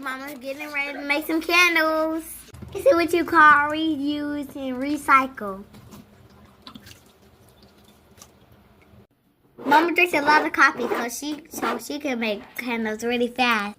Mama's getting ready to make some candles. This is what you call reuse and recycle. Mama drinks a lot of coffee so she can make candles really fast.